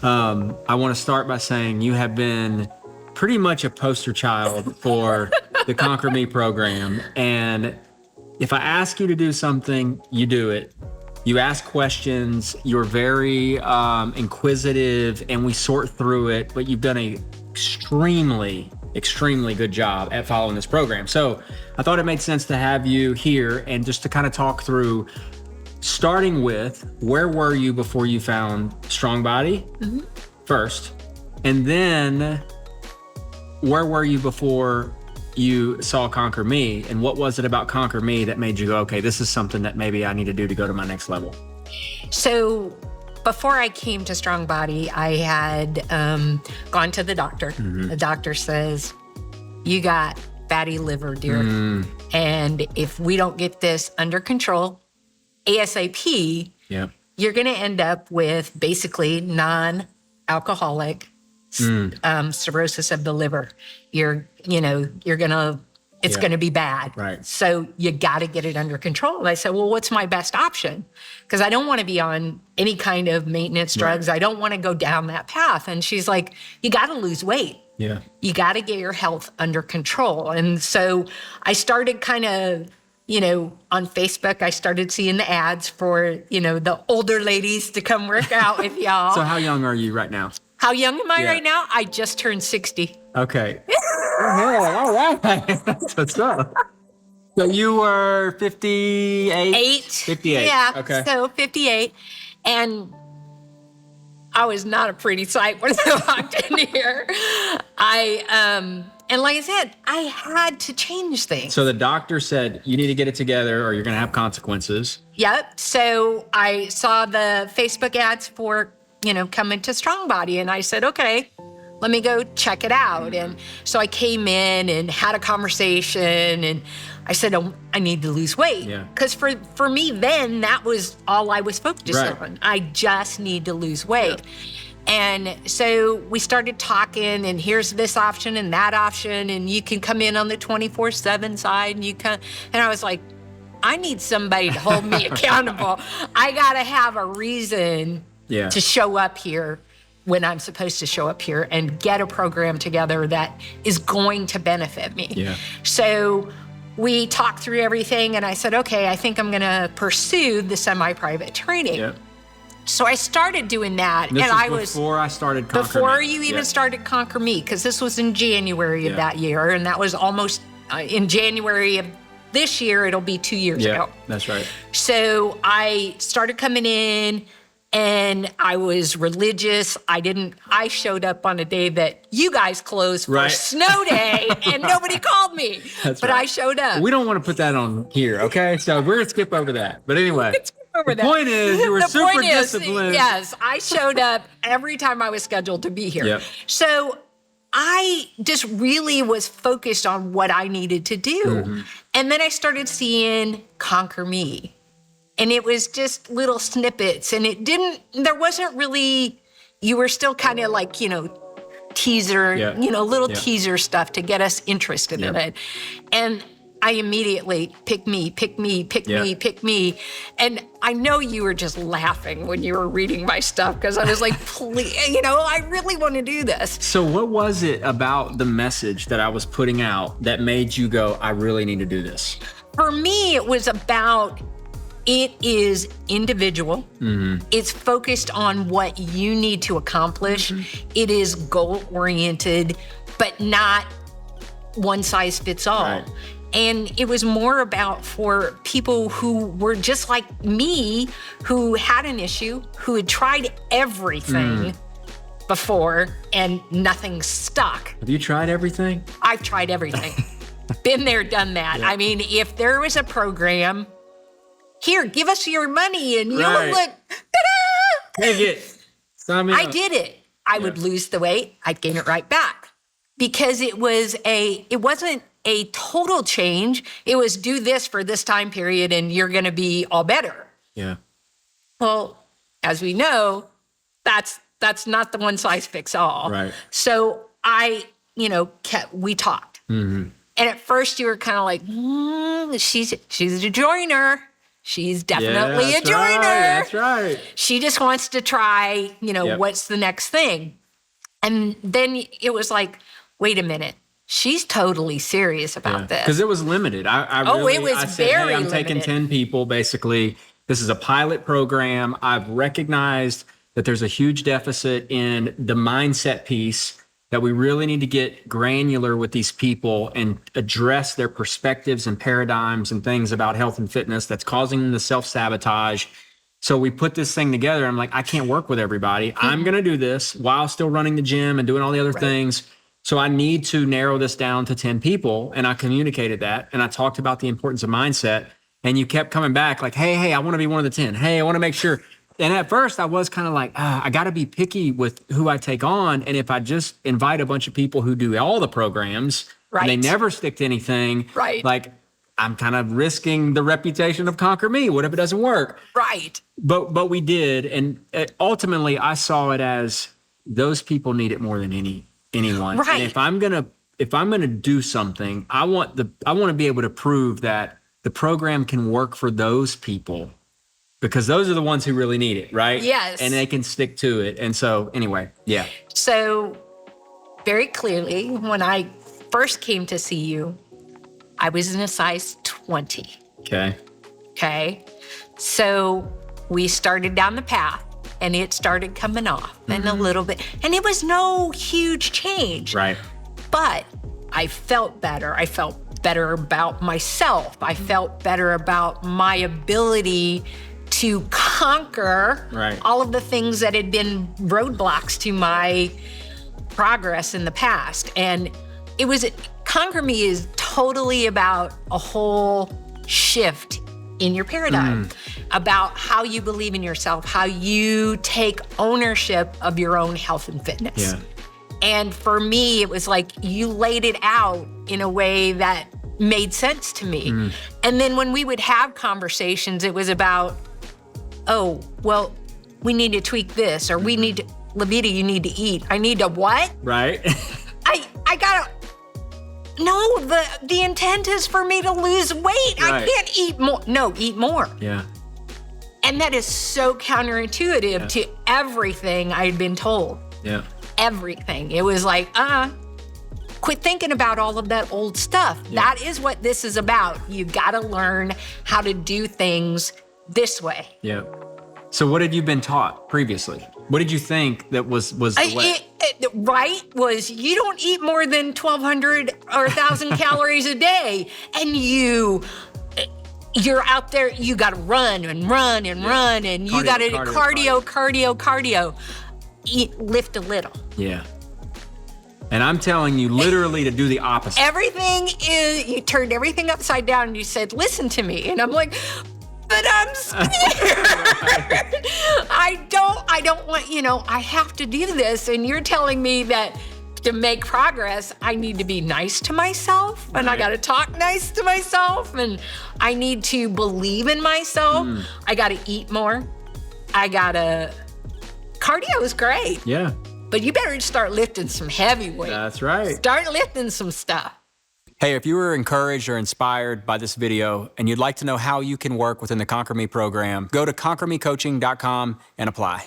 I want to start by saying you have been pretty much a poster child for the ConquerMe program. And if I ask you to do something, you do it. You ask questions, you're very inquisitive, and we sort through it, but you've done a extremely good job at following this program. So I thought it made sense to have you here and just to kind of talk through, starting with, where were you before you found Strong Body first? And then where were you before you saw ConquerMe, and what was it about ConquerMe that made you go, okay, this is something that maybe I need to do to go to my next level? So before I came to Strong Body, I had gone to the doctor. The doctor says, you got fatty liver, dear. And if we don't get this under control ASAP, you're going to end up with basically non-alcoholic cirrhosis of the liver. It's going to be bad. Right. So you got to get it under control. And I said, well, what's my best option? Because I don't want to be on any kind of maintenance drugs. I don't want to go down that path. And she's like, you got to lose weight. Yeah. You got to get your health under control. And so I started kind of, on Facebook, I started seeing the ads for, the older ladies to come work out with y'all. So how young are you right now? How young am I right now? I just turned 60. Okay. All right. That's what's up. So you were 58? 58. Yeah. Okay. So 58. And I was not a pretty sight when I walked in here. And like I said, I had to change things. So the doctor said, you need to get it together or you're going to have consequences. Yep. So I saw the Facebook ads for, coming to Strong Body. And I said, okay, let me go check it out. And so I came in and had a conversation, and I said, oh, I need to lose weight. Because for me then, that was all I was focused on. I just need to lose weight. And so we started talking, and here's this option and that option, and you can come in on the 24/7 side, and I was like, I need somebody to hold me accountable. I gotta have a reason to show up here when I'm supposed to show up here and get a program together that is going to benefit me. So we talked through everything, and I said, okay, I think I'm gonna pursue the semi-private training. So I started doing that, This and is I was before I started ConquerMe. before you even started ConquerMe, because this was in January of that year, and that was almost in January of this year. It'll be 2 years ago. That's right. So I started coming in, and I was religious. I showed up on a day that you guys closed for snow day, and nobody called me. But I showed up. We don't want to put that on here, okay? So we're gonna skip over that. But anyway. The point is, you were super disciplined. Yes, I showed up every time I was scheduled to be here. So I just really was focused on what I needed to do. And then I started seeing ConquerMe. And it was just little snippets. And there wasn't really, you were still kind of like, teaser, little teaser stuff to get us interested in it. And I immediately pick me. And I know you were just laughing when you were reading my stuff, because I was like, please, I really want to do this. So what was it about the message that I was putting out that made you go, I really need to do this? For me, it was about, it is individual. It's focused on what you need to accomplish. It is goal-oriented, but not one size fits all. And it was more about for people who were just like me, who had an issue, who had tried everything before and nothing stuck. Have you tried everything? I've tried everything. Been there, done that. I mean, if there was a program, here, give us your money and you'll look, ta-da! Take it. Sign me up. I did it. I would lose the weight. I'd gain it right back. Because it wasn't a total change. It was do this for this time period and you're going to be all better. Well, as we know, that's not the one size fits all. So we talked. And at first you were kind of like, she's a joiner. she's definitely a that's joiner. Right, that's right. She just wants to try, what's the next thing? And then it was like, wait a minute. She's totally serious about this. Because it was limited. It was I said, very hey, I'm taking limited. 10 people, basically. This is a pilot program. I've recognized that there's a huge deficit in the mindset piece, that we really need to get granular with these people and address their perspectives and paradigms and things about health and fitness that's causing them to self-sabotage. So we put this thing together. I'm like, I can't work with everybody. I'm going to do this while still running the gym and doing all the other things. So I need to narrow this down to 10 people. And I communicated that. And I talked about the importance of mindset. And you kept coming back like, hey, I want to be one of the 10. Hey, I want to make sure. And at first I was kind of like, I got to be picky with who I take on. And if I just invite a bunch of people who do all the programs and they never stick to anything, like I'm kind of risking the reputation of ConquerMe. What if it doesn't work? Right. But we did. And ultimately I saw it as those people need it more than anyone. Right. And if I'm gonna do something, I want to be able to prove that the program can work for those people, because those are the ones who really need it, right? Yes. And they can stick to it. And so anyway, yeah. So very clearly, when I first came to see you, I was in a size 20. Okay. So we started down the path. And it started coming off and a little bit. And it was no huge change. Right. But I felt better. I felt better about myself. I felt better about my ability to conquer all of the things that had been roadblocks to my progress in the past. And ConquerMe is totally about a whole shift in your paradigm, about how you believe in yourself, how you take ownership of your own health and fitness. Yeah. And for me, it was like you laid it out in a way that made sense to me. And then when we would have conversations, it was about, oh, well, we need to tweak this, or we need to, Loveta, you need to eat. I need to what? Right. I gotta, no, the intent is for me to lose weight. I can't eat more. No, eat more. Yeah. And that is so counterintuitive to everything I'd been told. Yeah. Everything. It was like, quit thinking about all of that old stuff. Yeah. That is what this is about. You gotta learn how to do things this way. Yeah. So what had you been taught previously? What did you think that was the way? Was you don't eat more than 1,200 or 1,000 calories a day, and you're out there. You got to run and run and run, and you got to cardio. Lift a little. Yeah. And I'm telling you literally to do the opposite. You turned everything upside down and you said, listen to me. And I'm like, but I'm scared. I don't want, I have to do this. And you're telling me that to make progress, I need to be nice to myself, and I got to talk nice to myself, and I need to believe in myself. I got to eat more. Cardio is great. Yeah. But you better start lifting some heavy weight. That's right. Start lifting some stuff. Hey, if you were encouraged or inspired by this video and you'd like to know how you can work within the ConquerMe program, go to ConquerMecoaching.com and apply.